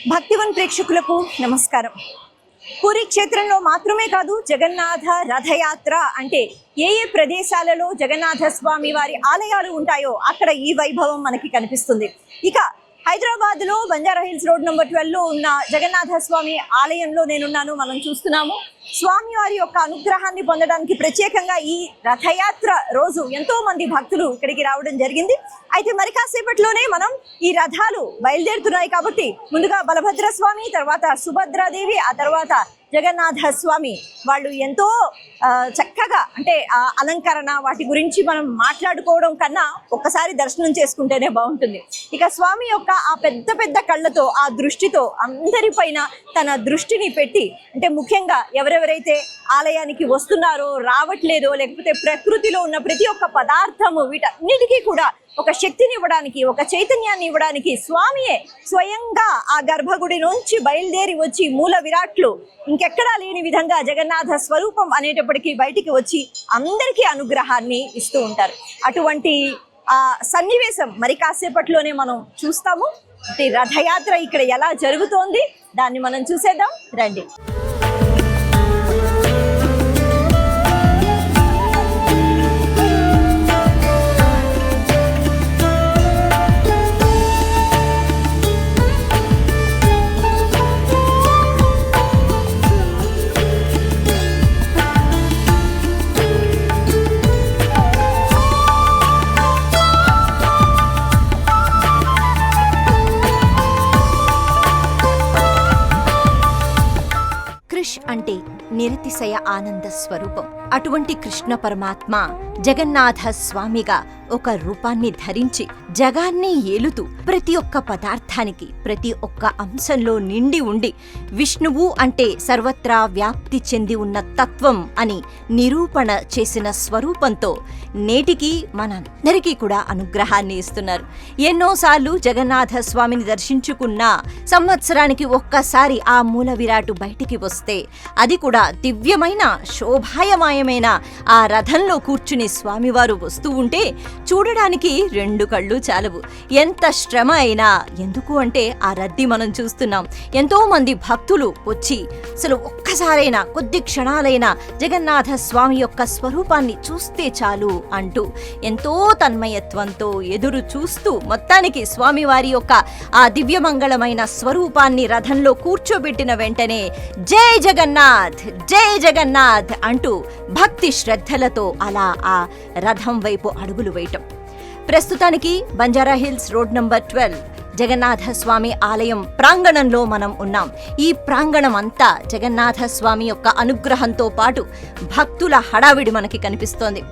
భక్తివన్ ప్రేక్షకులకు నమస్కారం. పూరి క్షేత్రంలో మాత్రమే కాదు, జగన్నాథ రథయాత్ర అంటే ఏ ప్రదేశాలలో జగన్నాథ స్వామి వారి ఆలయాలు ఉంటాయో అక్కడ ఈ వైభవం మనకి కనిపిస్తుంది. ఇక హైదరాబాద్లో బంజారా హిల్స్ రోడ్ నెంబర్ 12లో ఉన్న జగన్నాథ స్వామి ఆలయంలో నేనున్నాను. మనం చూస్తున్నాము స్వామి వారి యొక్క అనుగ్రహాన్ని పొందడానికి ప్రత్యేకంగా ఈ రథయాత్ర రోజు ఎంతో మంది భక్తులు ఇక్కడికి రావడం జరిగింది. అయితే మరి కాసేపట్లోనే మనం ఈ రథాలు బయలుదేరుతున్నాయి కాబట్టి ముందుగా బలభద్ర స్వామి, తర్వాత సుభద్రాదేవి, ఆ తర్వాత జగన్నాథ స్వామి వాళ్ళు ఎంతో చక్కగా అంటే ఆ అలంకరణ వాటి గురించి మనం మాట్లాడుకోవడం కన్నా ఒక్కసారి దర్శనం చేసుకుంటేనే బాగుంటుంది. ఇక స్వామి యొక్క ఆ పెద్ద పెద్ద కళ్ళతో, ఆ దృష్టితో అందరిపైన తన దృష్టిని పెట్టి, అంటే ముఖ్యంగా ఎవరెవరైతే ఆలయానికి వస్తున్నారో, రావట్లేదో, లేకపోతే ప్రకృతిలో ఉన్న ప్రతి ఒక్క పదార్థము వీటన్నిటికీ కూడా ఒక శక్తిని ఇవ్వడానికి, ఒక చైతన్యాన్ని ఇవ్వడానికి స్వామియే స్వయంగా ఆ గర్భగుడి నుంచి బయలుదేరి వచ్చి మూల విరాట్లు ఇంకెక్కడా లేని విధంగా జగన్నాథ స్వరూపం అనేటప్పటికీ బయటికి వచ్చి అందరికీ అనుగ్రహాన్ని ఇస్తూ ఉంటారు. అటువంటి ఆ సన్నివేశం మరి కాసేపట్లోనే మనం చూస్తాము. రథయాత్ర ఇక్కడ ఎలా జరుగుతోంది దాన్ని మనం చూసేద్దాం రండి. అంటే నిరతిశయ ఆనంద స్వరూపం. అటువంటి కృష్ణ పరమాత్మ జగన్నాథ స్వామిగా ఒక రూపాన్ని ధరించి జగాన్ని ఏలుతూ ప్రతి ఒక్క పదార్థానికి, ప్రతి ఒక్క అంశంలో నిండి ఉండి విష్ణువు అంటే సర్వత్రా వ్యాప్తి చెంది ఉన్న తత్వం అని నిరూపణ చేసిన స్వరూపంతో నేటికి మనందరికీ కూడా అనుగ్రహాన్ని ఇస్తున్నారు. ఎన్నోసార్లు జగన్నాథ స్వామిని దర్శించుకున్నా సంవత్సరానికి ఒక్కసారి ఆ మూల విరాటు బయటికి వస్తే, అది కూడా దివ్యమైన శోభాయమాయమైన ఆ రథంలో కూర్చుని స్వామివారు వస్తూ ఉంటే చూడడానికి రెండు కళ్ళు చాలవు. ఎంత శ్రమ అయినా, ఎందుకు అంటే ఆ రద్దీ మనం చూస్తున్నాం. ఎంతో మంది భక్తులు వచ్చి అసలు ఒక్కసారైనా కొద్ది క్షణాలైనా జగన్నాథ స్వామి యొక్క స్వరూపాన్ని చూస్తే చాలు అంటూ ఎంతో తన్మయత్వంతో ఎదురు చూస్తూ మొత్తానికి స్వామివారి యొక్క ఆ దివ్యమంగళమైన స్వరూపాన్ని రథంలో కూర్చోబెట్టిన వెంటనే జై జగన్నాథ్, జై జగన్నాథ్ అంటూ భక్తి శ్రద్ధలతో అలా ఆ రథం వైపు అడుగులు వేయటం. ప్రస్తుతానికి బంజారా హిల్స్ రోడ్ నంబర్ 12 జగన్నాథ స్వామి ఆలయం ప్రాంగణంలో మనం ఉన్నాం. ఈ ప్రాంగణం అంతా జగన్నాథ స్వామి యొక్క అనుగ్రహంతో పాటు భక్తుల హడావిడి మనకి కనిపిస్తోంది.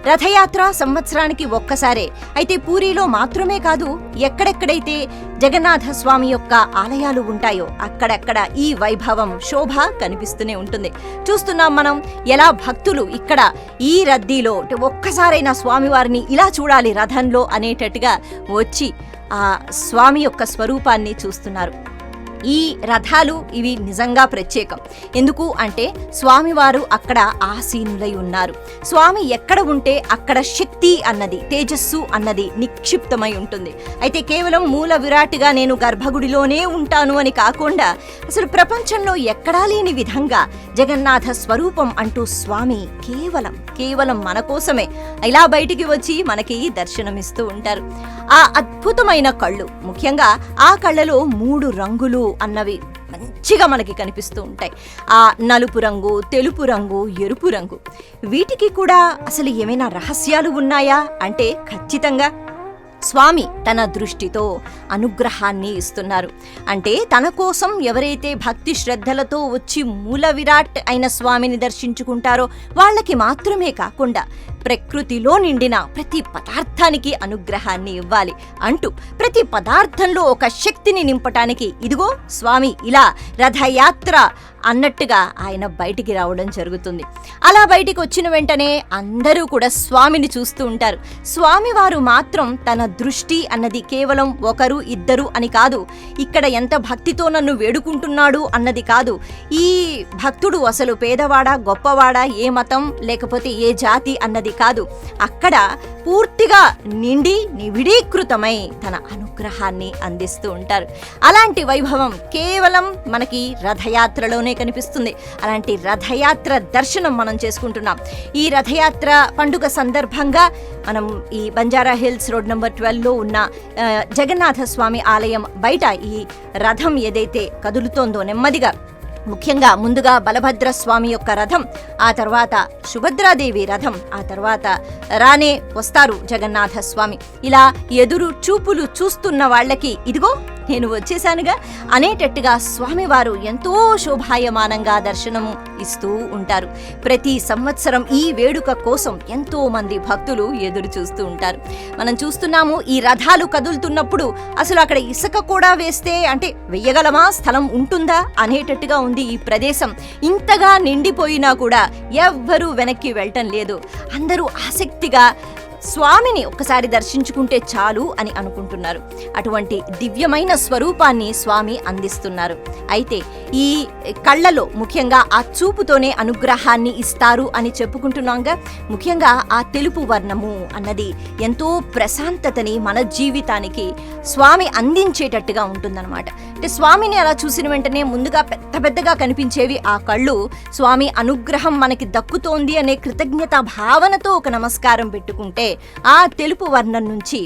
రథయాత్ర సంవత్సరానికి ఒక్కసారే. అయితే పూరిలో మాత్రమే కాదు, ఎక్కడెక్కడైతే జగన్నాథ స్వామి యొక్క ఆలయాలు ఉంటాయో అక్కడక్కడ ఈ వైభవం, శోభ కనిపిస్తూనే ఉంటుంది. చూస్తున్నాం మనం ఎలా భక్తులు ఇక్కడ ఈ రద్దీలో ఒక్కసారైనా స్వామివారిని ఇలా చూడాలి రథంలో అనేటట్టుగా వచ్చి ఆ స్వామి యొక్క స్వరూపాన్ని చూస్తున్నారు. ఈ రథాలు ఇవి నిజంగా ప్రత్యేకం. ఎందుకు అంటే స్వామివారు అక్కడ ఆసీనులై ఉన్నారు. స్వామి ఎక్కడ ఉంటే అక్కడ శక్తి అన్నది, తేజస్సు అన్నది నిక్షిప్తమై ఉంటుంది. అయితే కేవలం మూల విరాట్గా నేను గర్భగుడిలోనే ఉంటాను అని కాకుండా అసలు ప్రపంచంలో ఎక్కడా లేని విధంగా జగన్నాథ స్వరూపం అంటూ స్వామి కేవలం మన కోసమే ఇలా బయటికి వచ్చి మనకి దర్శనమిస్తూ ఉంటారు. ఆ అద్భుతమైన కళ్ళు, ముఖ్యంగా ఆ కళ్ళలో 3 రంగులు అన్నవి మంచిగా మనకి కనిపిస్తూ ఉంటాయి. ఆ నలుపు రంగు, తెలుపు రంగు, ఎరుపు రంగు, వీటికి కూడా అసలు ఏమైనా రహస్యాలు ఉన్నాయా అంటే ఖచ్చితంగా స్వామి తన దృష్టితో అనుగ్రహాన్ని ఇస్తున్నారు. అంటే తన కోసం ఎవరైతే భక్తి శ్రద్ధలతో వచ్చి మూల విరాట్ అయిన స్వామిని దర్శించుకుంటారో వాళ్ళకి మాత్రమే కాకుండా ప్రకృతిలో నిండిన ప్రతి పదార్థానికి అనుగ్రహాన్ని ఇవ్వాలి అంటూ ప్రతి పదార్థంలో ఒక శక్తిని నింపటానికి ఇదిగో స్వామి ఇలా రథయాత్ర అన్నట్టుగా ఆయన బయటికి రావడం జరుగుతుంది. అలా బయటికి వచ్చిన వెంటనే అందరూ కూడా స్వామిని చూస్తూ ఉంటారు. స్వామివారు మాత్రం తన దృష్టి అన్నది కేవలం ఒకరు ఇద్దరు అని కాదు, ఇక్కడ ఎంత భక్తితో నన్ను వేడుకుంటున్నాడు అన్నది కాదు, ఈ భక్తుడు అసలు పేదవాడా గొప్పవాడా, ఏ మతం లేకపోతే ఏ జాతి అన్నది కాదు, అక్కడ పూర్తిగా నిండి నివిడీకృతమై తన అనుగ్రహాన్ని అందిస్తూ ఉంటారు. అలాంటి వైభవం కేవలం మనకి రథయాత్రలోనే కనిపిస్తుంది. అలాంటి రథయాత్ర దర్శనం మనం చేసుకుంటున్నాం. ఈ రథయాత్ర పండుగ సందర్భంగా మనం ఈ బంజారా హిల్స్ రోడ్ నెంబర్ 12లో ఉన్న జగన్నాథ స్వామి ఆలయం బయట ఈ రథం ఏదైతే కదులుతోందో నెమ్మదిగా, ముఖ్యంగా ముందుగా బలభద్ర స్వామి యొక్క రథం, ఆ తర్వాత సుభద్రాదేవి రథం, ఆ తర్వాత రానే వస్తారు జగన్నాథ స్వామి. ఇలా ఎదురు చూపులు చూస్తున్న వాళ్ళకి ఇదిగో నేను వచ్చేసానుగా అనేటట్టుగా స్వామివారు ఎంతో శోభాయమానంగా దర్శనము ఇస్తూ ఉంటారు. ప్రతి సంవత్సరం ఈ వేడుక కోసం ఎంతో మంది భక్తులు ఎదురు చూస్తూ ఉంటారు. మనం చూస్తున్నాము, ఈ రథాలు కదులుతున్నప్పుడు అసలు అక్కడ ఇసుక కూడా వేస్తే అంటే వెయ్యగలమా, స్థలం ఉంటుందా అనేటట్టుగా ఉంది ఈ ప్రదేశం. ఇంతగా నిండిపోయినా కూడా ఎవ్వరూ వెనక్కి వెళ్ళటం లేదు. అందరూ ఆసక్తిగా స్వామిని ఒక్కసారి దర్శించుకుంటే చాలు అని అనుకుంటున్నారు. అటువంటి దివ్యమైన స్వరూపాన్ని స్వామి అందిస్తున్నారు. అయితే ఈ కళ్ళలో ముఖ్యంగా ఆ చూపుతోనే అనుగ్రహాన్ని ఇస్తారు అని చెప్పుకుంటున్నాంగా. ముఖ్యంగా ఆ తెలుపు వర్ణము అన్నది ఎంతో ప్రశాంతతని మన జీవితానికి స్వామి అందించేటట్టుగా ఉంటుందన్నమాట. అంటే స్వామిని అలా చూసిన వెంటనే ముందుగా పెద్ద పెద్దగా కనిపించేవి ఆ కళ్ళు. స్వామి అనుగ్రహం మనకి దక్కుతోంది అనే కృతజ్ఞత భావనతో ఒక నమస్కారం పెట్టుకుంటే ఆ తెలుపు వర్ణం నుంచి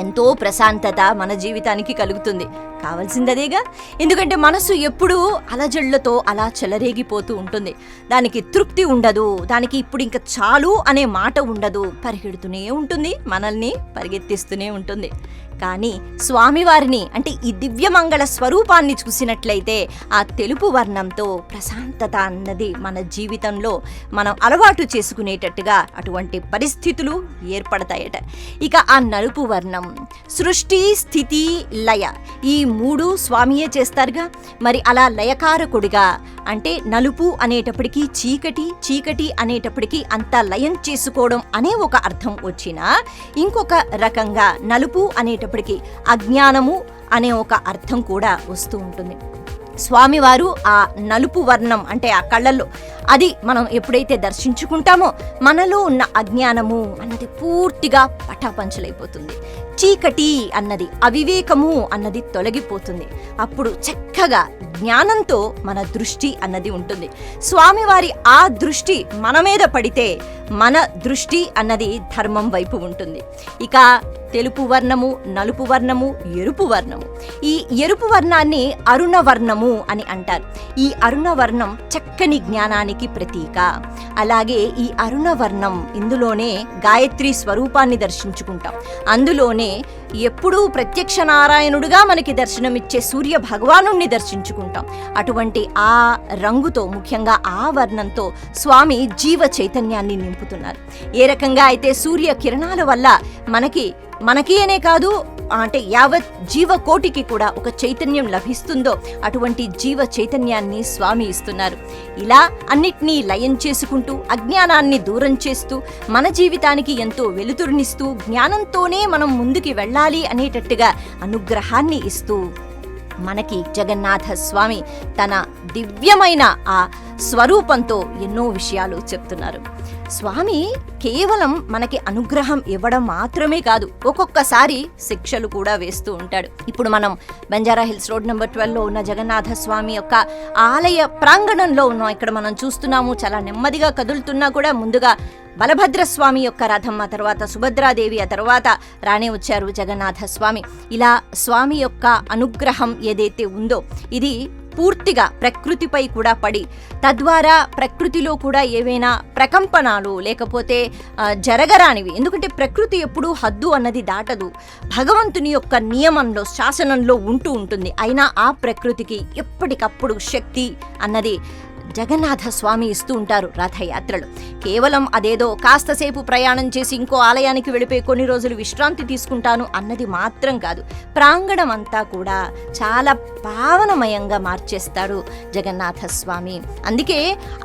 ఎంతో ప్రశాంతత మన జీవితానికి కలుగుతుంది. కావాల్సిందదేగా. ఎందుకంటే మనసు ఎప్పుడూ అలజళ్లతో అలా చెలరేగిపోతూ ఉంటుంది. దానికి తృప్తి ఉండదు, దానికి ఇప్పుడు ఇంకా చాలు అనే మాట ఉండదు, పరిగెడుతూనే ఉంటుంది, మనల్ని పరిగెత్తిస్తూనే ఉంటుంది. కానీ స్వామివారిని అంటే ఈ దివ్యమంగళ స్వరూపాన్ని చూసినట్లయితే ఆ తెలుపు వర్ణంతో ప్రశాంతత అన్నది మన జీవితంలో మనం అలవాటు చేసుకునేటట్టుగా అటువంటి పరిస్థితులు ఏర్పడతాయట. ఇక ఆ నలుపు వర్ణం సృష్టి స్థితి లయ ఈ మూడు స్వామియే చేస్తారుగా. మరి అలా లయకారకుడిగా అంటే నలుపు అనేటప్పటికీ చీకటి, చీకటి అనేటప్పటికీ అంతా లయం చేసుకోవడం అనే ఒక అర్థం వచ్చినా, ఇంకొక రకంగా నలుపు అనేటప్పటికీ అజ్ఞానము అనే ఒక అర్థం కూడా వస్తూ ఉంటుంది. స్వామివారు ఆ నలుపు వర్ణం అంటే ఆ కళ్ళల్లో అది మనం ఎప్పుడైతే దర్శించుకుంటామో మనలో ఉన్న అజ్ఞానము అన్నది పూర్తిగా పటాపంచలైపోతుంది. చీకటి అన్నది, అవివేకము అన్నది తొలగిపోతుంది. అప్పుడు చక్కగా జ్ఞానంతో మన దృష్టి అన్నది ఉంటుంది. స్వామివారి ఆ దృష్టి మన మీద పడితే మన దృష్టి అన్నది ధర్మం వైపు ఉంటుంది. ఇక తెలుపు వర్ణము, నలుపు వర్ణము, ఎరుపు వర్ణము. ఈ ఎరుపు వర్ణాన్ని అరుణ వర్ణము అని అంటారు. ఈ అరుణ వర్ణం చక్కని జ్ఞానానికి ప్రతీక. అలాగే ఈ అరుణ వర్ణం ఇందులోనే గాయత్రి స్వరూపాన్ని దర్శించుకుంటాం. అందులోనే ఎప్పుడూ ప్రత్యక్ష నారాయణుడుగా మనకి దర్శనమిచ్చే సూర్య భగవానుణ్ణి దర్శించుకుంటాం. అటువంటి ఆ రంగుతో, ముఖ్యంగా ఆ వర్ణంతో స్వామి జీవ చైతన్యాన్ని నింపుతున్నారు. ఏ రకంగా అయితే సూర్య కిరణాల వల్ల మనకి అనే కాదు, అంటే యావత్ జీవకోటికి కూడా ఒక చైతన్యం లభిస్తుందో అటువంటి జీవ చైతన్యాన్ని స్వామి ఇస్తున్నారు. ఇలా అన్నిటినీ లయం చేసుకుంటూ, అజ్ఞానాన్ని దూరం చేస్తూ, మన జీవితానికి ఎంతో వెలుతురునిస్తూ, జ్ఞానంతోనే మనం ముందుకి వెళ్ళాలి అనేటట్టుగా అనుగ్రహాన్ని ఇస్తూ మనకి జగన్నాథ స్వామి తన దివ్యమైన ఆ స్వరూపంతో ఎన్నో విషయాలు చెప్తున్నారు. స్వామి కేవలం మనకి అనుగ్రహం ఇవ్వడం మాత్రమే కాదు, ఒక్కొక్కసారి శిక్షలు కూడా వేస్తూ ఉంటాడు. ఇప్పుడు మనం బంజారా హిల్స్ రోడ్ నెంబర్ 12లో ఉన్న జగన్నాథ స్వామి యొక్క ఆలయ ప్రాంగణంలో ఉన్నాం. ఇక్కడ మనం చూస్తున్నాము, చాలా నెమ్మదిగా కదులుతున్నా కూడా ముందుగా బలభద్ర స్వామి యొక్క రథం, ఆ తర్వాత సుభద్రాదేవి, ఆ తర్వాత రానే వచ్చారు జగన్నాథ స్వామి. ఇలా స్వామి యొక్క అనుగ్రహం ఏదైతే ఉందో ఇది పూర్తిగా ప్రకృతిపై కూడా పడి, తద్వారా ప్రకృతిలో కూడా ఏవైనా ప్రకంపనాలు లేకపోతే జరగరానివి, ఎందుకంటే ప్రకృతి ఎప్పుడూ హద్దు అన్నది దాటదు, భగవంతుని యొక్క నియమంలో, శాసనంలో ఉంటూ ఉంటుంది. అయినా ఆ ప్రకృతికి ఎప్పటికప్పుడు శక్తి అన్నది జగన్నాథ స్వామి ఇస్తూ ఉంటారు రథయాత్రలు. కేవలం అదేదో కాస్తసేపు ప్రయాణం చేసి ఇంకో ఆలయానికి వెళ్ళిపోయి కొన్ని రోజులు విశ్రాంతి తీసుకుంటాను అన్నది మాత్రం కాదు. ప్రాంగణం అంతా కూడా చాలా పావనమయంగా మార్చేస్తాడు జగన్నాథ స్వామి. అందుకే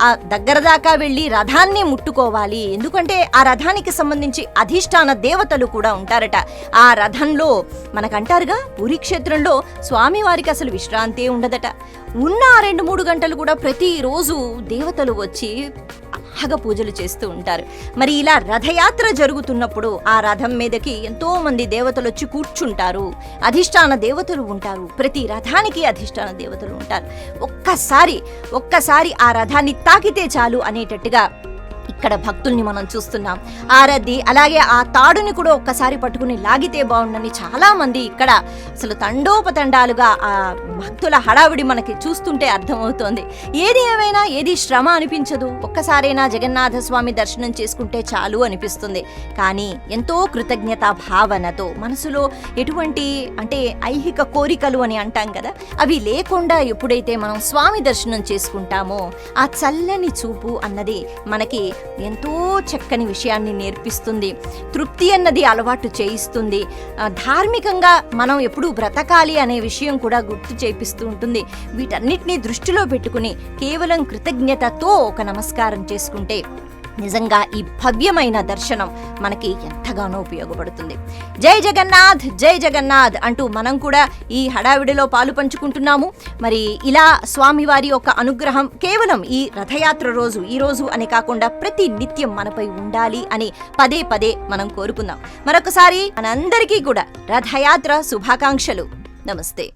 ఆ దగ్గర దాకా వెళ్ళి రథాన్ని ముట్టుకోవాలి. ఎందుకంటే ఆ రథానికి సంబంధించి అధిష్టాన దేవతలు కూడా ఉంటారట. ఆ రథంలో మనకంటారుగా పూరీ క్షేత్రంలో స్వామివారికి అసలు విశ్రాంతి ఉండదట. ఉన్న 2-3 గంటలు కూడా ప్రతిరోజు దేవతలు వచ్చి బాగా పూజలు చేస్తూ ఉంటారు. మరి ఇలా రథయాత్ర జరుగుతున్నప్పుడు ఆ రథం మీదకి ఎంతో మంది దేవతలు వచ్చి కూర్చుంటారు. అధిష్టాన దేవతలు ఉంటారు. ప్రతి రథానికి అధిష్టాన దేవతలు ఉంటారు. ఒక్కసారి ఆ రథాన్ని తాకితే చాలు అనేటట్టుగా ఇక్కడ భక్తుల్ని మనం చూస్తున్నాం. ఆరతి అలాగే ఆ తాడుని కూడా ఒక్కసారి పట్టుకుని లాగితే బాగుండని చాలా మంది ఇక్కడ అసలు తండోపతండాలుగా ఆ భక్తుల హడావిడి మనకి చూస్తుంటే అర్థమవుతోంది. ఏది ఏమైనా ఏది శ్రమ అనిపించదు. ఒక్కసారైనా జగన్నాథ స్వామి దర్శనం చేసుకుంటే చాలు అనిపిస్తుంది. కానీ ఎంతో కృతజ్ఞతా భావనతో మనసులో ఎటువంటి అంటే ఐహిక కోరికలు అని అంటాం కదా, అవి లేకుండా ఎప్పుడైతే మనం స్వామి దర్శనం చేసుకుంటామో ఆ చల్లని చూపు అన్నది మనకి ఎంతో చక్కని విషయాన్ని నేర్పిస్తుంది. తృప్తి అన్నది అలవాటు చేయిస్తుంది. ధార్మికంగా మనం ఎప్పుడూ బ్రతకాలి అనే విషయం కూడా గుర్తు చేపిస్తూ ఉంటుంది. వీటన్నిటినీ దృష్టిలో పెట్టుకుని కేవలం కృతజ్ఞతతో ఒక నమస్కారం చేసుకుంటే నిజంగా ఈ భవ్యమైన దర్శనం మనకి ఎంతగానో ఉపయోగపడుతుంది. జై జగన్నాథ్, జై జగన్నాథ్ అంటూ మనం కూడా ఈ హడావిడిలో పాలు పంచుకుంటున్నాము. మరి ఇలా స్వామివారి యొక్క అనుగ్రహం కేవలం ఈ రథయాత్ర రోజు, ఈ రోజు అని కాకుండా ప్రతి నిత్యం మనపై ఉండాలి అని పదే పదే మనం కోరుకుందాం. మరొకసారి మనందరికీ కూడా రథయాత్ర శుభాకాంక్షలు. నమస్తే.